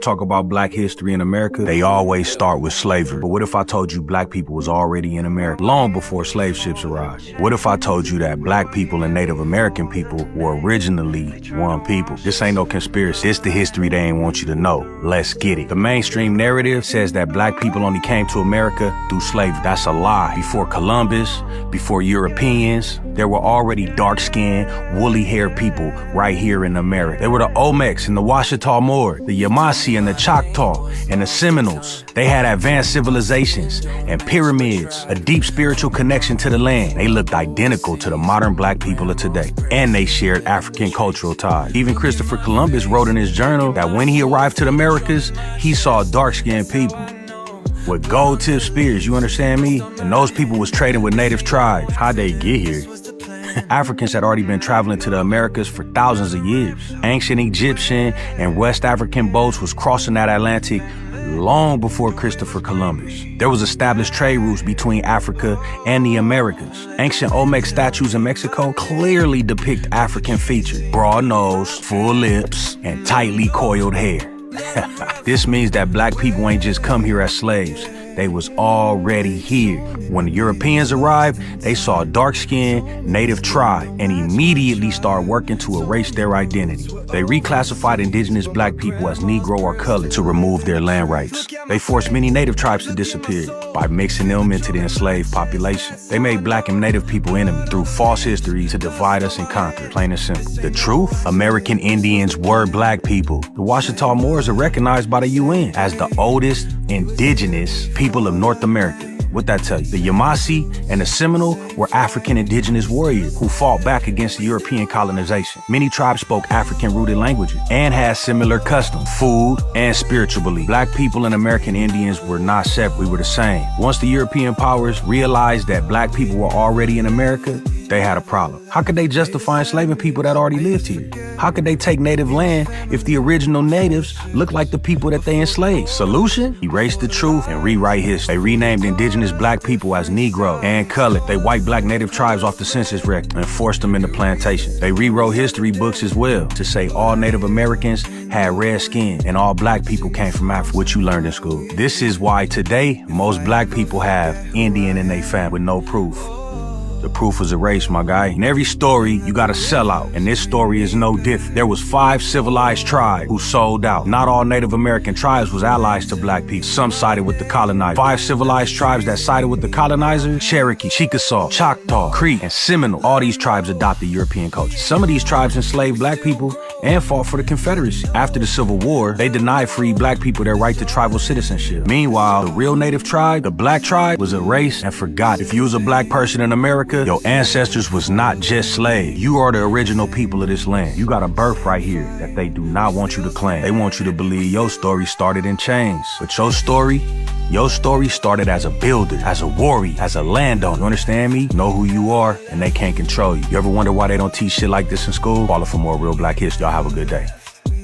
talk about black history in America, they always start with slavery. But what if I told you black people was already in America long before slave ships arrived? What if I told you that black people and Native American people were originally one people? This ain't no conspiracy. It's the history they ain't want you to know. Let's get it. The mainstream narrative says that black people only came to America through slavery. That's a lie. Before Columbus, before Europeans, there were already dark-skinned, woolly-haired people right here in America. They were the Olmecs and the Washita Moor, the Yamasee and the Choctaw and the Seminoles. They had advanced civilizations and pyramids, a deep spiritual connection to the land. They looked identical to the modern black people of today, and they shared African cultural ties. Even Christopher Columbus wrote in his journal that when he arrived to the Americas, he saw dark-skinned people with gold-tipped spears, you understand me? And those people was trading with native tribes. How'd they get here? Africans had already been traveling to the Americas for thousands of years. Ancient Egyptian and West African boats was crossing that Atlantic long before Christopher Columbus. There was established trade routes between Africa and the Americas. Ancient Olmec statues in Mexico clearly depict African features: broad nose, full lips, and tightly coiled hair. This means that black people ain't just come here as slaves. They was already here. When the Europeans arrived, they saw a dark-skinned native tribe and immediately started working to erase their identity. They reclassified indigenous black people as Negro or colored to remove their land rights. They forced many native tribes to disappear by mixing them into the enslaved population. They made black and native people enemies through false history to divide us and conquer, plain and simple. The truth? American Indians were black people. The Washita Moors are recognized by the UN as the oldest indigenous people of North America. What that tell you? The Yamasee and the Seminole were African indigenous warriors who fought back against the European colonization. Many tribes spoke African-rooted languages and had similar customs, food, and spiritual beliefs. Black people and American Indians were not separate. We were the same. Once the European powers realized that black people were already in America, they had a problem. How could they justify enslaving people that already lived here? How could they take native land if the original natives look like the people that they enslaved? Solution? Erase the truth and rewrite history. They renamed indigenous black people as Negro and colored. They wiped black native tribes off the census record and forced them into plantations. They rewrote history books as well to say all Native Americans had red skin and all black people came from Africa, what you learned in school. This is why today most black people have Indian in their family with no proof. The proof was erased, my guy. In every story, you got a sellout, and this story is no different. There was 5 civilized tribes who sold out. Not all Native American tribes was allies to black people. Some sided with the colonizers. 5 civilized tribes that sided with the colonizers: Cherokee, Chickasaw, Choctaw, Creek, and Seminole. All these tribes adopted European culture. Some of these tribes enslaved black people and fought for the Confederacy. After the Civil War, they denied free black people their right to tribal citizenship. Meanwhile, the real native tribe, the black tribe, was erased and forgotten. If you was a black person in America, your ancestors was not just slaves. You are the original people of this land. You got a birthright here that they do not want you to claim. They want you to believe your story started in chains. But your story started as a builder, as a warrior, as a landowner. You understand me? Know who you are, and they can't control you. You ever wonder why they don't teach shit like this in school? Follow for more real black history. Y'all have a good day.